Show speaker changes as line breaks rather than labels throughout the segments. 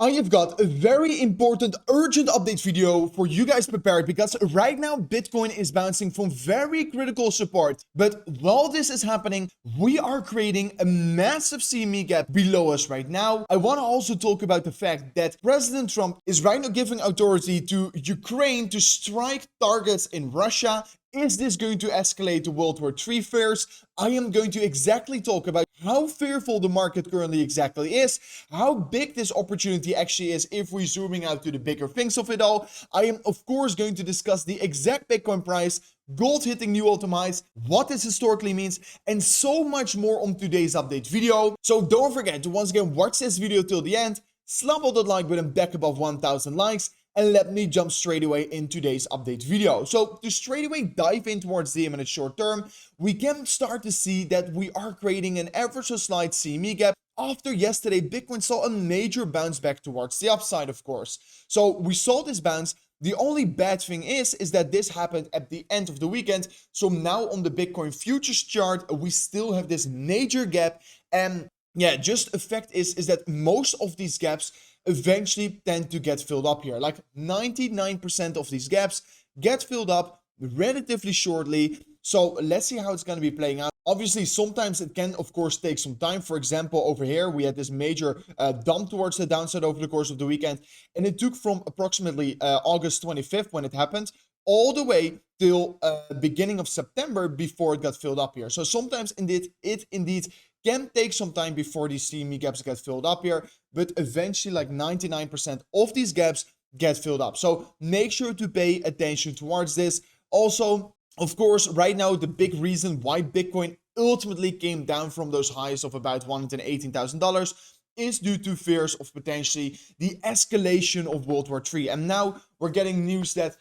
I have got a very important urgent update video for you guys prepared because right now Bitcoin is bouncing from very critical support. But while this is happening, we are creating a massive CME gap below us right now. I want to also talk about the fact that President Trump is right now giving authority to Ukraine to strike targets in Russia. Is this going to escalate to World War III fears? I am going to exactly talk about how fearful the market currently exactly is, how big this opportunity actually is if we're zooming out to the bigger things of it all. I am of course going to discuss the exact Bitcoin price, gold hitting new all-time highs, what this historically means, and so much more on today's update video. So don't forget to once again watch this video till the end, slap all that like button back above 1000 likes, and let me jump straight away in today's update video. So to straight away dive in towards the in short term, we can start to see that we are creating an ever so slight CME gap. After yesterday, Bitcoin saw a major bounce back towards the upside, of course. So we saw this bounce. The only bad thing is that this happened at the end of the weekend. So now on the Bitcoin futures chart, we still have this major gap. And yeah, just a fact is that most of these gaps eventually tend to get filled up here. Like 99% of these gaps get filled up relatively shortly. So let's see how it's going to be playing out. Obviously, sometimes it can, of course, take some time. For example, over here, we had this major dump towards the downside over the course of the weekend. And it took from approximately August 25th when it happened all the way till beginning of September before it got filled up here. So sometimes it indeed can take some time before these CME gaps get filled up here, but eventually like 99% of these gaps get filled up. So make sure to pay attention towards this. Also, of course, right now, the big reason why Bitcoin ultimately came down from those highs of about $118,000 is due to fears of potentially the escalation of World War III. And now we're getting news that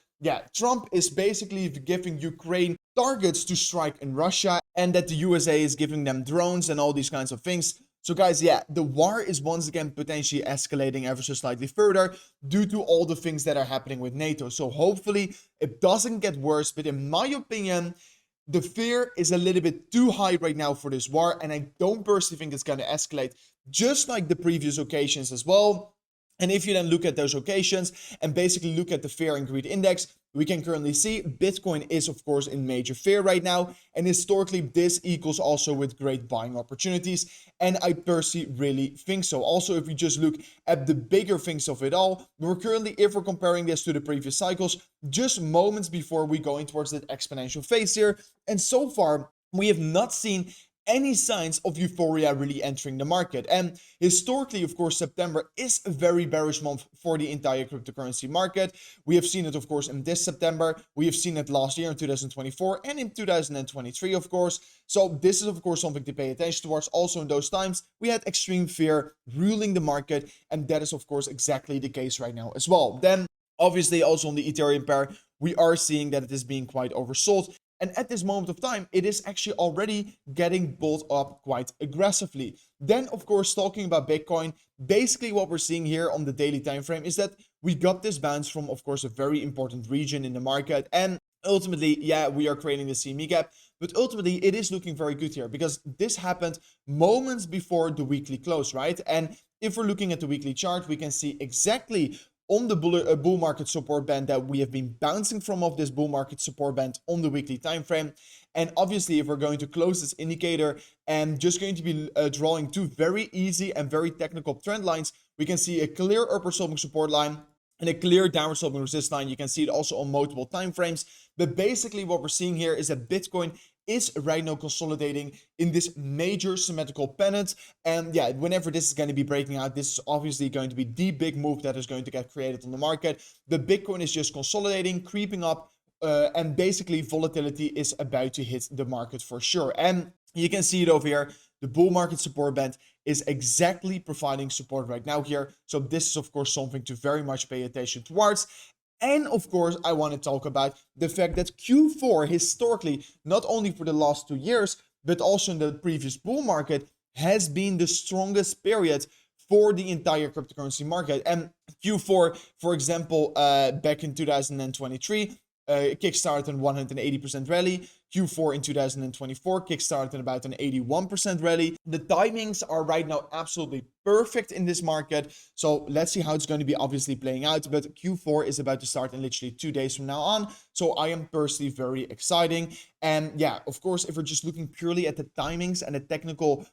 Trump is basically giving Ukraine targets to strike in Russia and that the USA is giving them drones and all these kinds of things. So guys, the war is once again potentially escalating ever so slightly further due to all the things that are happening with NATO. So hopefully it doesn't get worse, but in my opinion, the fear is a little bit too high right now for this war, and I don't personally think it's going to escalate, just like the previous occasions as well. And if you then look at those occasions and basically look at the fear and greed index, we can currently see Bitcoin is, of course, in major fear right now. And historically, this equals also with great buying opportunities. And I personally really think so. Also, if we just look at the bigger things of it all, we're currently, if we're comparing this to the previous cycles, just moments before we go in towards that exponential phase here. And so far, we have not seen any signs of euphoria really entering the market. And historically, of course, September is a very bearish month for the entire cryptocurrency market. We have seen it, of course, in this September. We have seen it last year in 2024 and in 2023, of course. So this is, of course, something to pay attention towards. Also in those times, we had extreme fear ruling the market. And that is, of course, exactly the case right now as well. Then, obviously, also on the Ethereum pair, we are seeing that it is being quite oversold. And at this moment of time, it is actually already getting built up quite aggressively. Then, of course, talking about Bitcoin, basically what we're seeing here on the daily time frame is that we got this bounce from, of course, a very important region in the market. And ultimately, we are creating the CME gap. But ultimately, it is looking very good here because this happened moments before the weekly close, right? And if we're looking at the weekly chart, we can see exactly on the bull market support band that we have been bouncing from off this bull market support band on the weekly time frame. And obviously, if we're going to close this indicator and just going to be drawing two very easy and very technical trend lines, we can see a clear upper sloping support line and a clear downward sloping resistance line. You can see it also on multiple time frames. But basically what we're seeing here is that Bitcoin is right now consolidating in this major symmetrical pennant. And whenever this is going to be breaking out, this is obviously going to be the big move that is going to get created on the market. The Bitcoin is just consolidating, creeping up, and basically volatility is about to hit the market for sure. And you can see it over here. The bull market support band is exactly providing support right now here. So this is, of course, something to very much pay attention towards. And of course, I want to talk about the fact that Q4 historically, not only for the last 2 years, but also in the previous bull market, has been the strongest period for the entire cryptocurrency market. And Q4, for example, back in 2023, kickstarted in 180% rally. Q4 in 2024 kickstarted in about an 81% rally. The timings are right now absolutely perfect in this market. So let's see how it's going to be obviously playing out. But Q4 is about to start in literally 2 days from now on. So I am personally very exciting. And yeah, of course, if we're just looking purely at the timings and the technical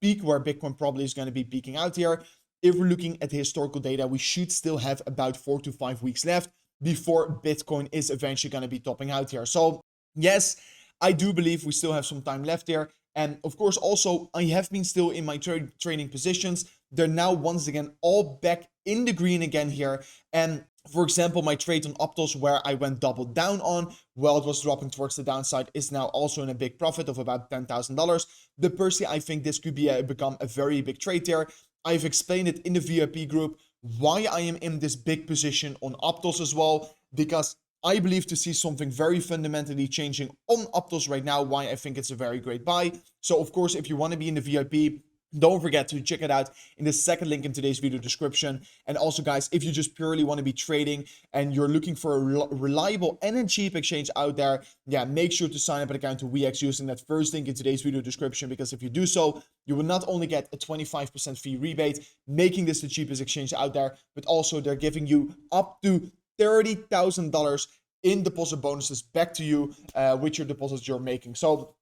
peak where Bitcoin probably is going to be peaking out here, if we're looking at the historical data, we should still have about 4 to 5 weeks left before Bitcoin is eventually going to be topping out here. So yes, I do believe we still have some time left here. And of course, also, I have been still in my trading positions. They're now once again all back in the green again here. And for example, my trade on Optos, where I went double down on while it was dropping towards the downside, is now also in a big profit of about $10,000. But personally, I think this could be become a very big trade there. I've explained it in the VIP group why I am in this big position on Optos as well, because I believe to see something very fundamentally changing on Optos right now, why I think it's a very great buy. So of course, if you want to be in the VIP, don't forget to check it out in the second link in today's video description. And also guys, if you just purely want to be trading and you're looking for a reliable and a cheap exchange out there, yeah, make sure to sign up an account to WeX using that first link in today's video description, because if you do so, you will not only get a 25% fee rebate, making this the cheapest exchange out there, but also they're giving you up to $30,000 in deposit bonuses back to you with your deposits you're making. So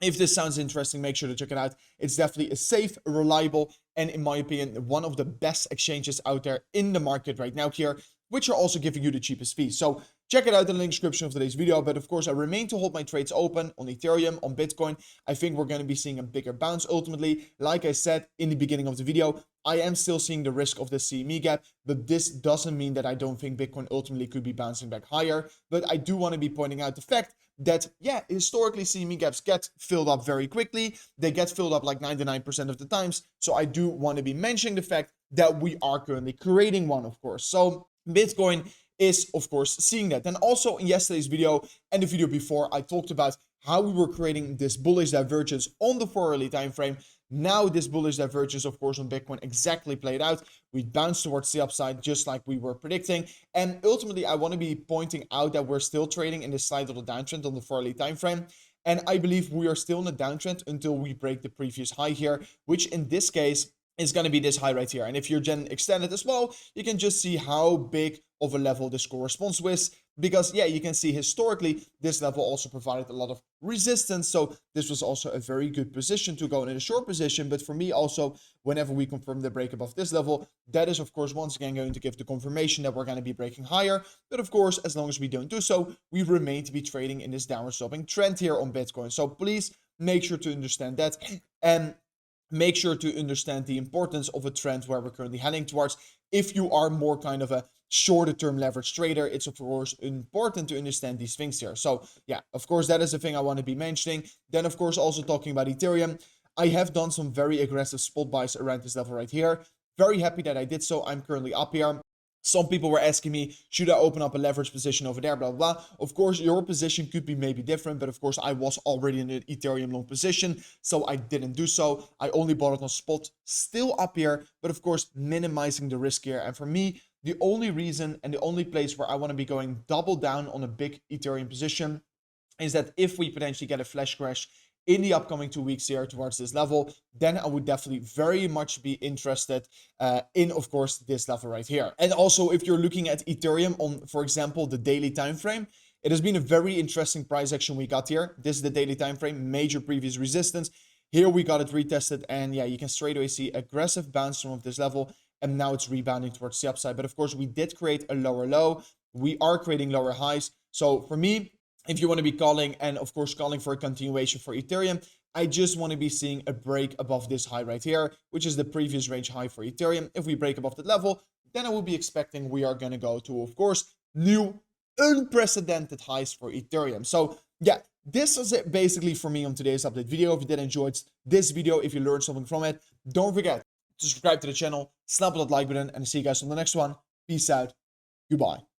if this sounds interesting, make sure to check it out. It's definitely a safe, reliable, and in my opinion, one of the best exchanges out there in the market right now here, which are also giving you the cheapest fees. So check it out in the link description of today's video. But of course, I remain to hold my trades open on Ethereum, on Bitcoin. I think we're going to be seeing a bigger bounce ultimately. Like I said in the beginning of the video, I am still seeing the risk of the CME gap, but this doesn't mean that I don't think Bitcoin ultimately could be bouncing back higher. But I do want to be pointing out the fact that, yeah, historically CME gaps get filled up very quickly. They get filled up like 99% of the times. So I do want to be mentioning the fact that we are currently creating one, of course. So Bitcoin is, of course, seeing that. And also in yesterday's video and the video before, I talked about how we were creating this bullish divergence on the 4-hourly time frame. Now this bullish divergence, of course, on Bitcoin exactly played out. We bounced towards the upside just like we were predicting. And ultimately, I want to be pointing out that we're still trading in the slight little downtrend on the 4-hourly time frame. And I believe we are still in a downtrend until we break the previous high here, which in this case is going to be this high right here. And if you're then extended as well, you can just see how big of a level this corresponds with, because yeah, you can see historically this level also provided a lot of resistance. So this was also a very good position to go in a short position. But for me also, whenever we confirm the break above this level, that is of course once again going to give the confirmation that we're going to be breaking higher. But of course, as long as we don't do so, we remain to be trading in this downward sloping trend here on Bitcoin. So please make sure to understand that, and make sure to understand the importance of a trend where we're currently heading towards. If you are more kind of a shorter term leverage trader, it's of course important to understand these things here. So yeah, of course, that is the thing I want to be mentioning. Then of course, also talking about Ethereum, I have done some very aggressive spot buys around this level right here. Very happy that I did so. I'm currently up here. Some people were asking me, should I open up a leverage position over there, blah, blah, blah. Of course, your position could be maybe different, but of course, I was already in an Ethereum long position, so I didn't do so. I only bought it on spot, still up here, but of course, minimizing the risk here. And for me, the only reason and the only place where I want to be going double down on a big Ethereum position is that if we potentially get a flash crash in the upcoming 2 weeks here towards this level, then I would definitely very much be interested in, of course, this level right here. And also, if you're looking at Ethereum on, for example, the daily time frame, it has been a very interesting price action we got here. This is the daily time frame, major previous resistance. Here we got it retested, and yeah, you can straight away see aggressive bounce from this level, and now it's rebounding towards the upside. But of course, we did create a lower low. We are creating lower highs. So for me, if you want to be calling, and of course calling for a continuation for Ethereum, I just want to be seeing a break above this high right here, which is the previous range high for Ethereum. If we break above that level, then I will be expecting we are going to go to, of course, new unprecedented highs for Ethereum. So yeah, this is it basically for me on today's update video. If you did enjoy this video, if you learned something from it, don't forget to subscribe to the channel, slap that like button, and see you guys on the next one. Peace out. Goodbye.